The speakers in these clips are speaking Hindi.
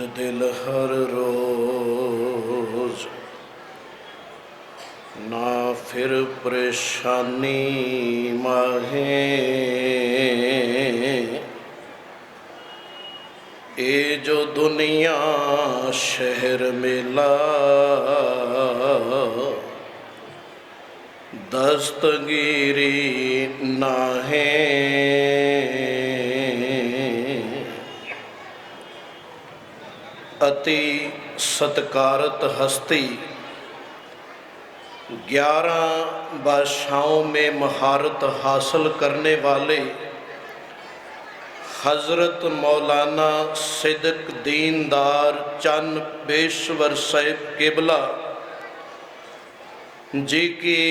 दिल हर रोज ना फिर परेशानी माहे, ये जो दुनिया शहर मेला दस्तगीरी ना है। अति सत्कारत हस्ती 11 भाषाओं में महारत हासिल करने वाले हज़रत मौलाना सिद्दीक दीनदार चंद बेशवर साहिब किबला जी की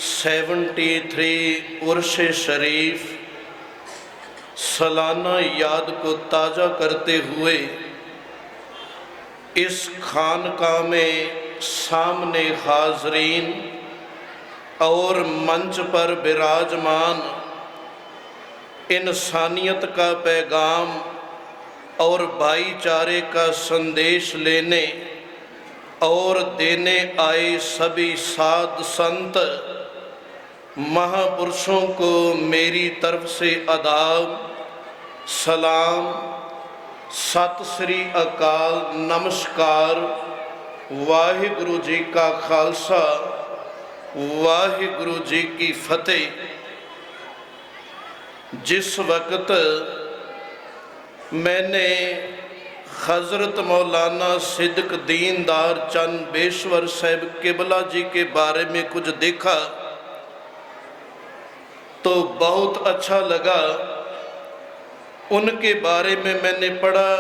73 उर्स शरीफ सालाना याद को ताज़ा करते हुए इस खानका में सामने हाजरीन और मंच पर विराजमान इंसानियत का पैगाम और भाईचारे का संदेश लेने और देने आए सभी साध संत महापुरुषों को मेरी तरफ से आदाब, सलाम, सत श्री अकाल, नमस्कार। वाहिगुरु जी का खालसा, वाहिगुरु जी की फतेह। जिस वक्त मैंने हज़रत मौलाना सिद्दीक दीनदार चंद बेशवर साहिब किबला जी के बारे में कुछ देखा तो बहुत अच्छा लगा। उनके बारे में मैंने पढ़ा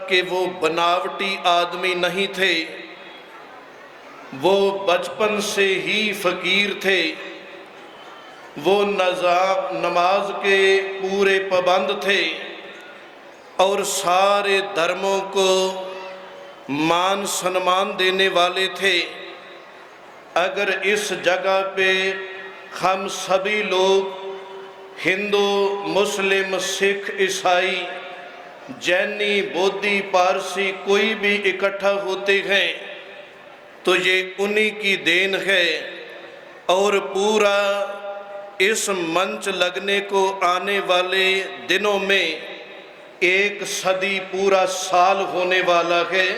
कि वो बनावटी आदमी नहीं थे, वो बचपन से ही फ़कीर थे। वो नमाज के पूरे पाबंद थे और सारे धर्मों को मान सम्मान देने वाले थे। अगर इस जगह पे हम सभी लोग हिंदू, मुस्लिम, सिख, ईसाई, जैनी, बौद्धी, पारसी कोई भी इकट्ठा होते हैं तो ये उन्हीं की देन है। और पूरा इस मंच लगने को आने वाले दिनों में 1 सदी पूरा साल होने वाला है।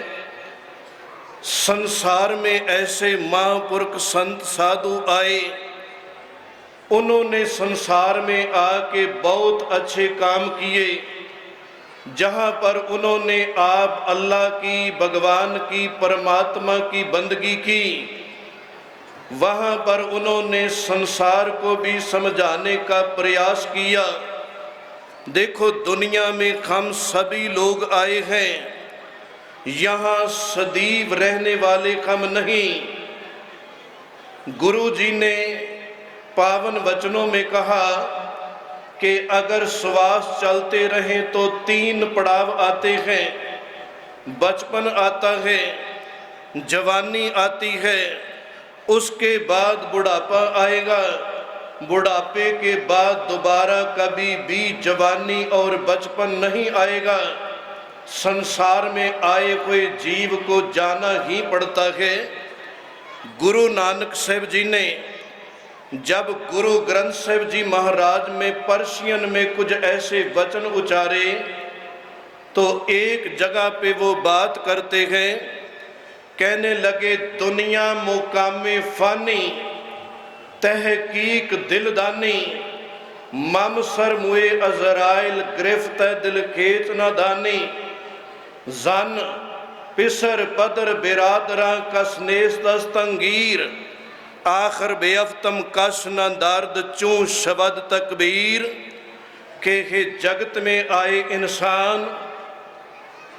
संसार में ऐसे महापुरुष संत साधु आए, उन्होंने संसार में आके बहुत अच्छे काम किए। जहाँ पर उन्होंने आप अल्लाह की, भगवान की, परमात्मा की बंदगी की, वहाँ पर उन्होंने संसार को भी समझाने का प्रयास किया। देखो दुनिया में हम सभी लोग आए हैं, यहाँ सदैव रहने वाले हम नहीं। गुरु जी ने पावन वचनों में कहा कि अगर श्वास चलते रहें तो 3 पड़ाव आते हैं। बचपन आता है, जवानी आती है, उसके बाद बुढ़ापा आएगा, बुढ़ापे के बाद दोबारा कभी भी जवानी और बचपन नहीं आएगा। संसार में आए हुए जीव को जाना ही पड़ता है। गुरु नानक साहिब जी ने जब गुरु ग्रंथ साहिब जी महाराज में पर्शियन में कुछ ऐसे वचन उचारे तो एक जगह पे वो बात करते हैं, कहने लगे दुनिया मुकामे फानी तहकीक दिलदानी, मम सर मुए अजराइल गिरफ्त दिल खेच न दानी, जन पिसर पदर बिरादरा कसनेस दस्तंगीर, आखिर बेअफ्तम कश न दर्द चूं शबद तकबीर। के जगत में आए इंसान,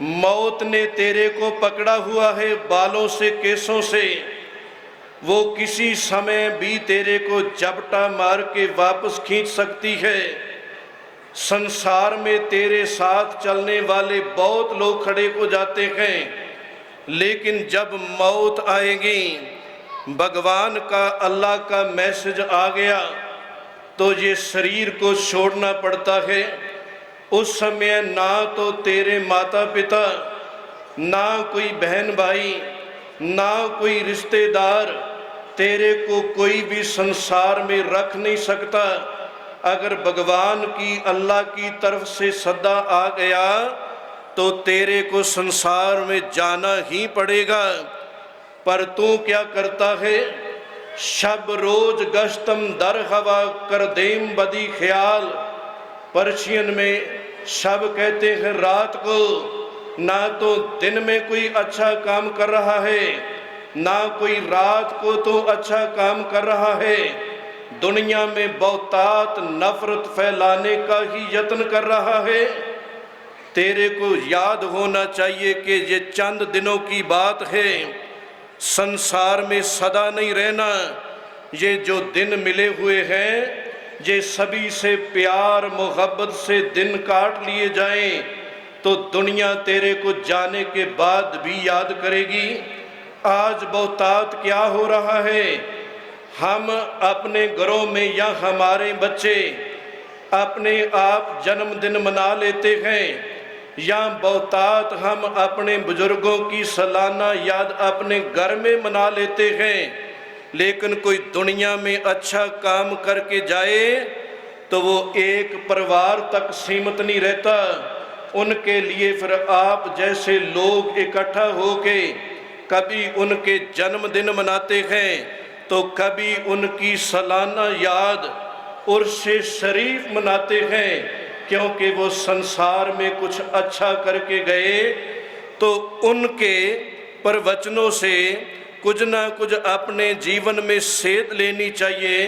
मौत ने तेरे को पकड़ा हुआ है बालों से, केसों से। वो किसी समय भी तेरे को झपटा मार के वापस खींच सकती है। संसार में तेरे साथ चलने वाले बहुत लोग खड़े हो जाते हैं, लेकिन जब मौत आएगी, भगवान का, अल्लाह का मैसेज आ गया तो ये शरीर को छोड़ना पड़ता है। उस समय ना तो तेरे माता पिता ना कोई बहन भाई, ना कोई रिश्तेदार, तेरे को कोई भी संसार में रख नहीं सकता। अगर भगवान की, अल्लाह की तरफ से सदा आ गया तो तेरे को संसार में जाना ही पड़ेगा। पर तू क्या करता है? शब रोज गश्तम दर हवा कर देम बदी ख्याल। पर्शियन में शब कहते हैं रात को। ना तो दिन में कोई अच्छा काम कर रहा है, ना कोई रात को तो अच्छा काम कर रहा है। दुनिया में बहुतात नफरत फैलाने का ही यत्न कर रहा है। तेरे को याद होना चाहिए कि ये चंद दिनों की बात है, संसार में सदा नहीं रहना। ये जो दिन मिले हुए हैं, ये सभी से प्यार मोहब्बत से दिन काट लिए जाएं तो दुनिया तेरे को जाने के बाद भी याद करेगी। आज बहुतात क्या हो रहा है, हम अपने घरों में या हमारे बच्चे अपने आप जन्मदिन मना लेते हैं, या बहुतात हम अपने बुजुर्गों की सालाना याद अपने घर में मना लेते हैं। लेकिन कोई दुनिया में अच्छा काम करके जाए तो वो एक परिवार तक सीमित नहीं रहता। उनके लिए फिर आप जैसे लोग इकट्ठा होके कभी उनके जन्मदिन मनाते हैं तो कभी उनकी सालाना याद उर्से शरीफ मनाते हैं, क्योंकि वो संसार में कुछ अच्छा करके गए। तो उनके प्रवचनों से कुछ ना कुछ अपने जीवन में सेध लेनी चाहिए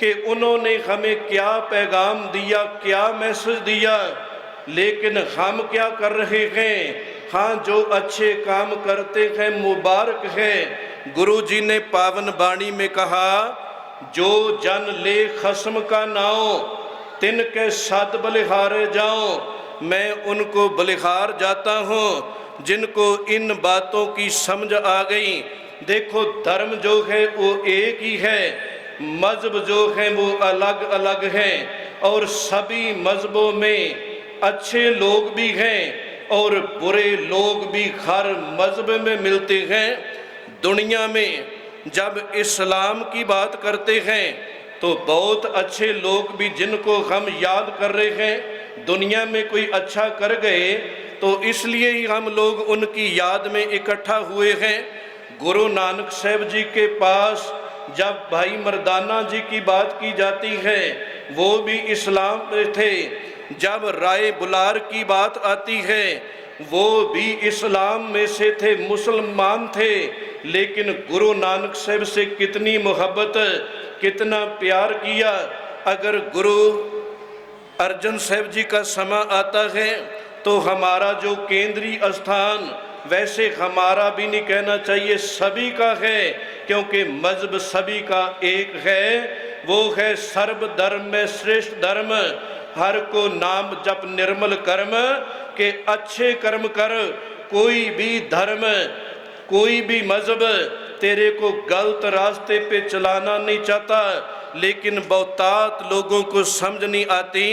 कि उन्होंने हमें क्या पैगाम दिया, क्या मैसेज दिया। लेकिन हम क्या कर रहे हैं? हाँ, जो अच्छे काम करते हैं मुबारक है। गुरु जी ने पावन वाणी में कहा, जो जन ले खस्म का नाओ तिनके सद बलिहारे जाओ। मैं उनको बलिहार जाता हूँ जिनको इन बातों की समझ आ गई। देखो, धर्म जो है वो एक ही है, मजहब जो है वो अलग अलग हैं, और सभी मजहबों में अच्छे लोग भी हैं और बुरे लोग भी हर मजहब में मिलते हैं। दुनिया में जब इस्लाम की बात करते हैं तो बहुत अच्छे लोग भी जिनको हम याद कर रहे हैं, दुनिया में कोई अच्छा कर गए तो इसलिए ही हम लोग उनकी याद में इकट्ठा हुए हैं। गुरु नानक साहब जी के पास जब भाई मर्दाना जी की बात की जाती है, वो भी इस्लाम में थे। जब राय बुलार की बात आती है, वो भी इस्लाम में से थे, मुसलमान थे। लेकिन गुरु नानक साहब से कितनी मोहब्बत, कितना प्यार किया। अगर गुरु अर्जन साहब जी का समा आता है तो हमारा जो केंद्रीय स्थान, वैसे हमारा भी नहीं कहना चाहिए, सभी का है, क्योंकि मजहब सभी का एक है। वो है सर्व धर्म में श्रेष्ठ धर्म, हर को नाम जप निर्मल कर्म, के अच्छे कर्म कर। कोई भी धर्म, कोई भी मजहब तेरे को गलत रास्ते पे चलाना नहीं चाहता, लेकिन बहुतात लोगों को समझ नहीं आती।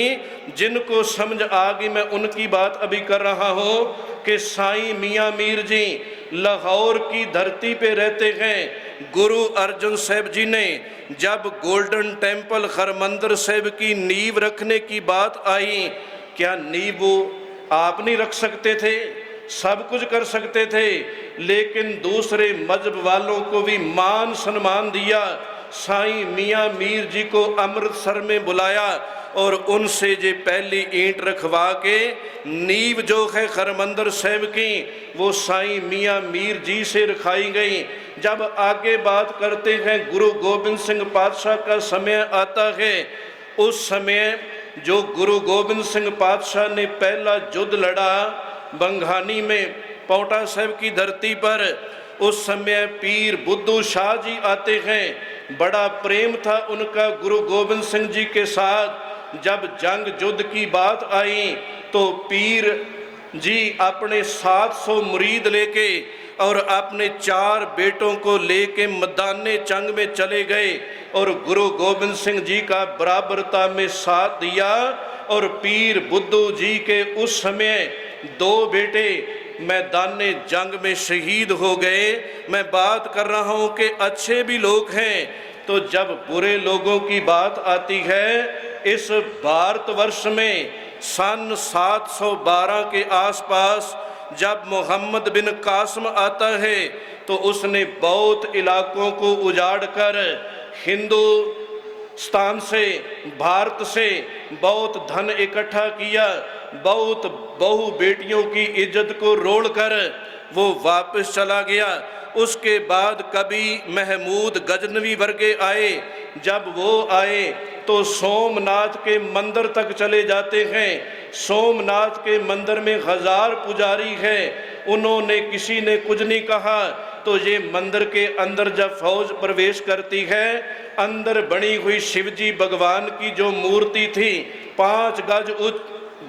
जिनको समझ आ गई, मैं उनकी बात अभी कर रहा हूँ कि साईं मियाँ मीर जी लाहौर की धरती पे रहते हैं। गुरु अर्जन साहब जी ने जब गोल्डन टेम्पल हरमंदिर साहब की नींव रखने की बात आई, क्या नींव वो आप नहीं रख सकते थे? सब कुछ कर सकते थे, लेकिन दूसरे मजहब वालों को भी मान सम्मान दिया। साईं मियाँ मीर जी को अमृतसर में बुलाया और उनसे जे पहली ईंट रखवा के नींव जो है हरमंदिर साहब की, वो साईं मियाँ मीर जी से रखाई गई। जब आगे बात करते हैं, गुरु गोबिंद सिंह पातशाह का समय आता है। उस समय जो गुरु गोबिंद सिंह पातशाह ने पहला युद्ध लड़ा बंघानी में, पौंटा साहब की धरती पर, उस समय पीर बुद्धू शाह जी आते हैं। बड़ा प्रेम था उनका गुरु गोबिंद सिंह जी के साथ। जब जंग युद्ध की बात आई तो पीर जी अपने 700 मुरीद लेके और अपने 4 बेटों को लेके मैदाने जंग में चले गए और गुरु गोबिंद सिंह जी का बराबरता में साथ दिया। और पीर बुद्धू जी के उस समय 2 बेटे, मैदाने जंग में शहीद हो गए। मैं बात कर रहा हूँ कि अच्छे भी लोग हैं। तो जब बुरे लोगों की बात आती है, इस भारतवर्ष में सन 712 के आसपास जब मोहम्मद बिन कासिम आता है तो उसने बहुत इलाकों को उजाड़ कर हिंदुस्तान से, भारत से बहुत धन इकट्ठा किया, बहुत बहु बेटियों की इज्जत को रोल कर वो वापस चला गया। उसके बाद कभी महमूद गजनवी वर्गे आए। जब वो आए तो सोमनाथ के मंदिर तक चले जाते हैं। सोमनाथ के मंदिर में 1000 पुजारी हैं। उन्होंने, किसी ने कुछ नहीं कहा। तो ये मंदिर के अंदर जब फौज प्रवेश करती है, अंदर बनी हुई शिवजी भगवान की जो मूर्ति थी 5 गज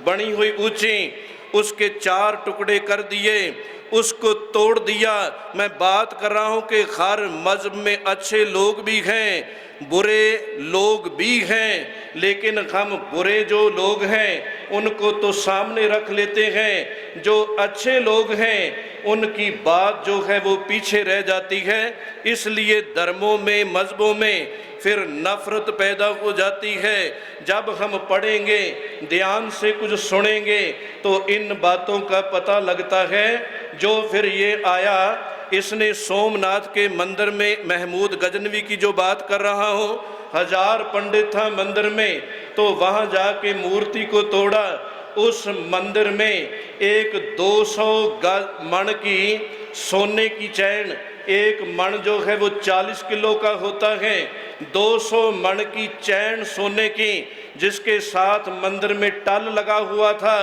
बनी हुई ऊंची, उसके 4 टुकड़े कर दिए, उसको तोड़ दिया। मैं बात कर रहा हूँ कि हर मज़हब में अच्छे लोग भी हैं, बुरे लोग भी हैं, लेकिन हम बुरे जो लोग हैं उनको तो सामने रख लेते हैं, जो अच्छे लोग हैं उनकी बात जो है वो पीछे रह जाती है। इसलिए धर्मों में, मज़हबों में फिर नफ़रत पैदा हो जाती है। जब हम पढ़ेंगे, ध्यान से कुछ सुनेंगे तो इन बातों का पता लगता है। जो फिर ये आया, इसने सोमनाथ के मंदिर में, महमूद गजनवी की जो बात कर रहा हूँ, 1000 पंडित था मंदिर में, तो वहाँ जाके मूर्ति को तोड़ा। उस मंदिर में एक 200 मण की सोने की चैन, एक मण जो है वो 40 किलो का होता है, 200 मण की चैन सोने की, जिसके साथ मंदिर में टल लगा हुआ था,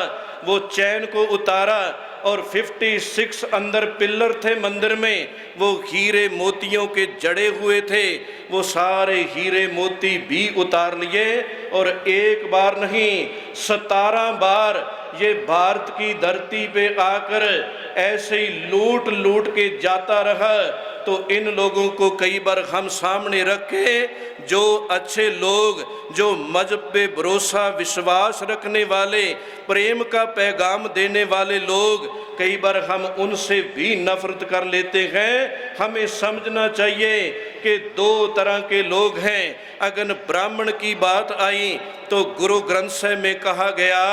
वो चैन को उतारा और 56 अंदर पिल्लर थे मंदिर में, वो हीरे मोतियों के जड़े हुए थे, वो सारे हीरे मोती भी उतार लिए। और एक बार नहीं, 17 बार ये भारत की धरती पे आकर ऐसे ही लूट लूट के जाता रहा। तो इन लोगों को कई बार हम सामने रख के, जो अच्छे लोग, जो मजहब पे भरोसा, विश्वास रखने वाले, प्रेम का पैगाम देने वाले लोग, कई बार हम उनसे भी नफरत कर लेते हैं। हमें समझना चाहिए कि 2 तरह के लोग हैं। अगर ब्राह्मण की बात आई तो गुरु ग्रंथ साहिब में कहा गया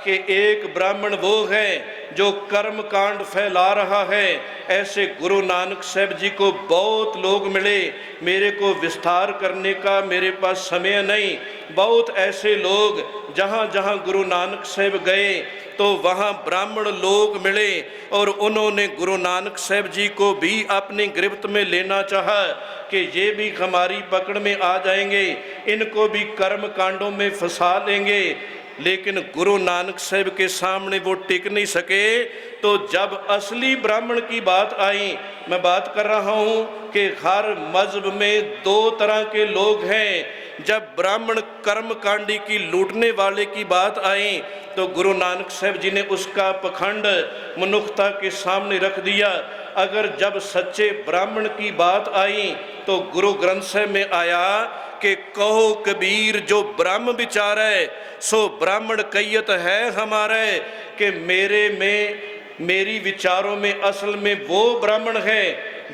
कि एक ब्राह्मण वो है जो कर्म कांड फैला रहा है। ऐसे गुरु नानक साहब जी को बहुत लोग मिले, मेरे को विस्तार करने का मेरे पास समय नहीं। बहुत ऐसे लोग जहाँ जहाँ गुरु नानक साहब गए तो वहाँ ब्राह्मण लोग मिले और उन्होंने गुरु नानक साहब जी को भी अपनी गिरफ्त में लेना चाहा कि ये भी हमारी पकड़ में आ जाएंगे, इनको भी कर्म कांडों में फंसा लेंगे। लेकिन गुरु नानक साहब के सामने वो टिक नहीं सके। तो जब असली ब्राह्मण की बात आई, मैं बात कर रहा हूँ कि हर मजहब में 2 तरह के लोग हैं। जब ब्राह्मण कर्म कांडी की लूटने वाले की बात आई तो गुरु नानक साहब जी ने उसका पखंड मनुष्यता के सामने रख दिया। अगर जब सच्चे ब्राह्मण की बात आई तो गुरु ग्रंथ साहब में आया कि कहो कबीर जो ब्रह्म विचार है सो ब्राह्मण कैयत है हमारे, कि मेरे में, मेरी विचारों में असल में वो ब्राह्मण है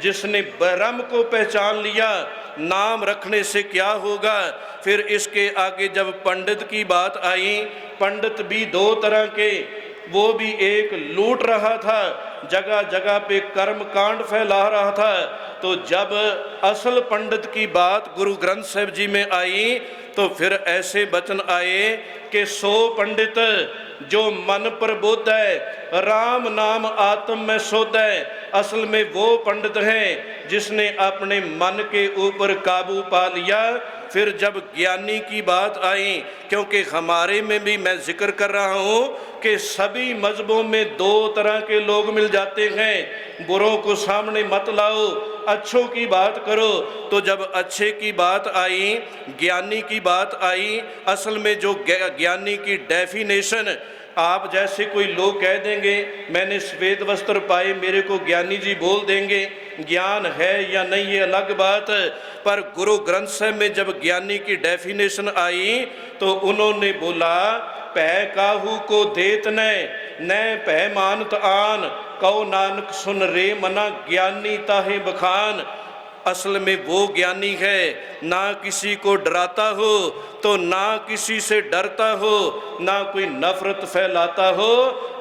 जिसने ब्रह्म को पहचान लिया। नाम रखने से क्या होगा। फिर इसके आगे जब पंडित की बात आई, पंडित भी 2 तरह के, वो भी एक लूट रहा था, जगह जगह पे कर्म कांड फैला रहा था। तो जब असल पंडित की बात गुरु ग्रंथ साहिब जी में आई तो फिर ऐसे वचन आए कि 100 पंडित जो मन पर बोध है, राम नाम आत्म में शोध है। असल में वो पंडित हैं जिसने अपने मन के ऊपर काबू पा लिया। फिर जब ज्ञानी की बात आई, क्योंकि हमारे में भी मैं जिक्र कर रहा हूँ कि सभी मजहबों में 2 तरह के लोग मिल जाते हैं। बुरों को सामने मत लाओ, अच्छों की बात करो। तो जब अच्छे की बात आई, ज्ञानी की बात आई, असल में जो ज्ञानी की डेफिनेशन, आप जैसे कोई लोग कह देंगे मैंने श्वेत वस्त्र पाए, मेरे को ज्ञानी जी बोल देंगे, ज्ञान है या नहीं ये अलग बात। पर गुरु ग्रंथ साहिब में जब ज्ञानी की डेफिनेशन आई तो उन्होंने बोला, पै काहू को देत न पै मानत आन, कहो नानक सुन रे मना, ज्ञानी ताहे बखान। असल में वो ज्ञानी है ना किसी को डराता हो तो ना किसी से डरता हो, ना कोई नफरत फैलाता हो।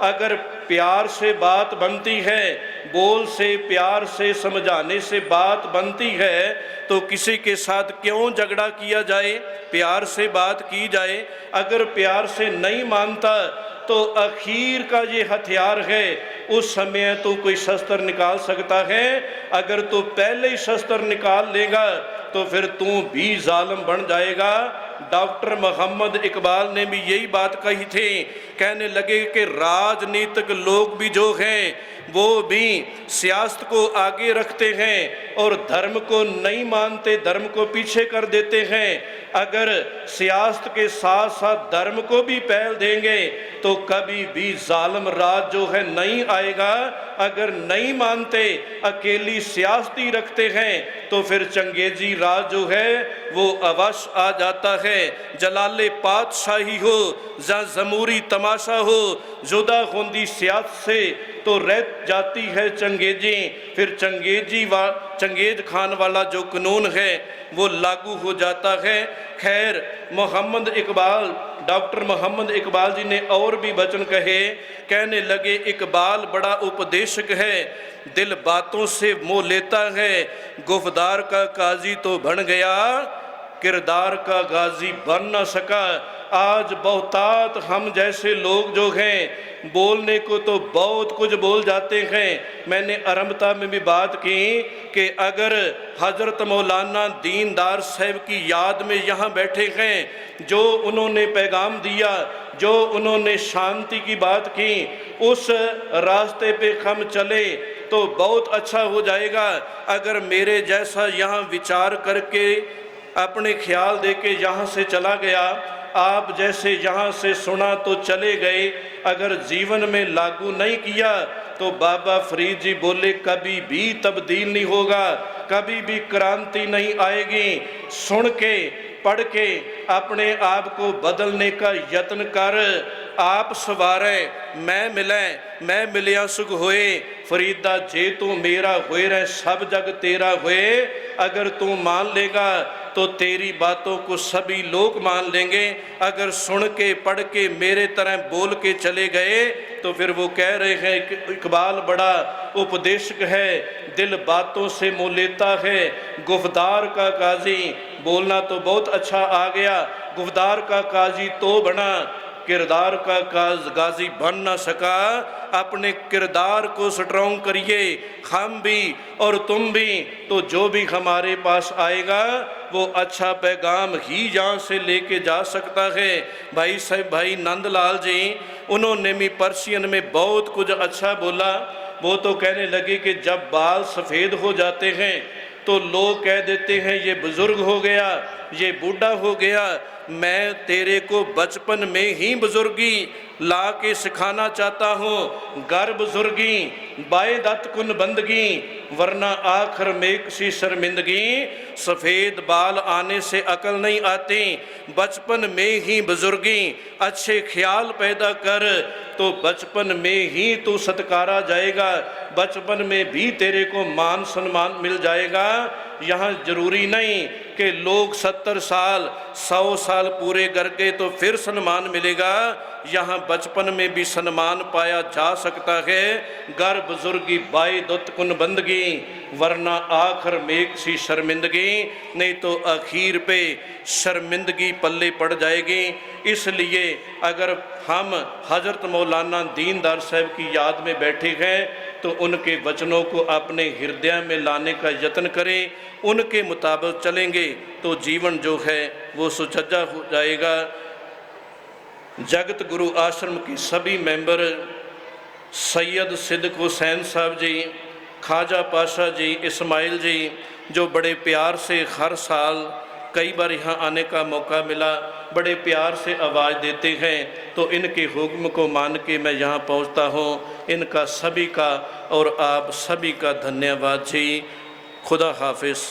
अगर प्यार से बात बनती है, बोल से प्यार से समझाने से बात बनती है, तो किसी के साथ क्यों झगड़ा किया जाए, प्यार से बात की जाए। अगर प्यार से नहीं मानता तो आखिर का ये हथियार है, उस समय तो कोई शस्त्र निकाल सकता है। अगर तू पहले ही शस्त्र निकाल लेगा तो फिर तू भी जालिम बन जाएगा। डॉक्टर मोहम्मद इकबाल ने भी यही बात कही थी। कहने लगे कि राजनीतिक लोग भी जो हैं वो भी सियासत को आगे रखते हैं और धर्म को नहीं मानते, धर्म को पीछे कर देते हैं। अगर सियासत के साथ साथ धर्म को भी पहल देंगे तो कभी भी जालिम राज जो है नहीं आएगा। अगर नहीं मानते, अकेली सियासती रखते हैं, तो फिर चंगेजी राज जो है वो अवश्य आ जाता है। जलाले पातशाही हो या जमूरी तमाशा हो, जुदा होंदी सियासत से तो रह जाती है चंगेजी। फिर चंगेज खान वाला जो कानून है वो लागू हो जाता है। खैर, मोहम्मद इकबाल, डॉक्टर मोहम्मद इकबाल जी ने और भी वचन कहे। कहने लगे इकबाल बड़ा उपदेशक है, दिल बातों से मोह लेता है। गुफ्तार का काजी तो बन गया, किरदार का गाजी बन न सका। आज बहुतात हम जैसे लोग जो हैं बोलने को तो बहुत कुछ बोल जाते हैं। मैंने आरंभता में भी बात की कि अगर हज़रत मौलाना दीनदार साहब की याद में यहाँ बैठे हैं, जो उन्होंने पैगाम दिया, जो उन्होंने शांति की बात की, उस रास्ते पे हम चले तो बहुत अच्छा हो जाएगा। अगर मेरे जैसा यहाँ विचार करके अपने ख्याल दे के यहाँ से चला गया, आप जैसे यहाँ से सुना तो चले गए, अगर जीवन में लागू नहीं किया तो बाबा फरीद जी बोले कभी भी तब्दील नहीं होगा, कभी भी क्रांति नहीं आएगी। सुन के पढ़ के अपने आप को बदलने का यत्न कर। आप सवारे मैं मिलिया सुख होए, फरीदा जे तू मेरा होए रहे सब जग तेरा होए। अगर तू मान लेगा तो तेरी बातों को सभी लोग मान लेंगे। अगर सुन के पढ़ के मेरे तरह बोल के चले गए तो फिर वो कह रहे हैं कि इकबाल बड़ा उपदेशक है, दिल बातों से मोह लेता है। गुफ्तार का काजी, बोलना तो बहुत अच्छा आ गया, गुफ्तार का काजी तो बना, किरदार का गाजी बन ना सका। अपने किरदार को स्ट्रॉन्ग करिए, हम भी और तुम भी, तो जो भी हमारे पास आएगा वो अच्छा पैगाम ही यहाँ से लेके जा सकता है। भाई साहब, भाई नंदलाल जी, उन्होंने भी पर्शियन में बहुत कुछ अच्छा बोला। वो तो कहने लगे कि जब बाल सफ़ेद हो जाते हैं तो लोग कह देते हैं ये बुज़ुर्ग हो गया, ये बूढ़ा हो गया। मैं तेरे को बचपन में ही बुजुर्गी ला के सिखाना चाहता हूँ। गर बुजुर्गी बायदत कुन बंदगी, वरना आखिर में किसी शर्मिंदगी। सफ़ेद बाल आने से अकल नहीं आती, बचपन में ही बुजुर्गी। अच्छे ख्याल पैदा कर तो बचपन में ही तू सत्कारा जाएगा, बचपन में भी तेरे को मान सम्मान मिल जाएगा। यहाँ जरूरी नहीं कि लोग 70 साल 100 साल पूरे करके तो फिर सम्मान मिलेगा। यहाँ बचपन में भी सम्मान पाया जा सकता है। गर बुजुर्गी बाई दुत कुन बंदगी, वरना आखिर में किसी शर्मिंदगी, नहीं तो आखिर पे शर्मिंदगी पल्ले पड़ जाएगी। इसलिए अगर हम हज़रत मौलाना दीनदार साहब की याद में बैठे हैं तो उनके वचनों को अपने हृदय में लाने का यत्न करें, उनके मुताबिक चलेंगे तो जीवन जो है वो सुसज्जा हो जाएगा। जगत गुरु आश्रम के सभी मेंबर, सैयद सिद्दीक हुसैन साहब जी, ख्वाजा पाशा जी, इस्माइल जी, जो बड़े प्यार से हर साल कई बार यहाँ आने का मौका मिला, बड़े प्यार से आवाज़ देते हैं, तो इनके हुक्म को मान के मैं यहाँ पहुँचता हूँ। इनका सभी का और आप सभी का धन्यवाद जी। खुदा हाफिज़।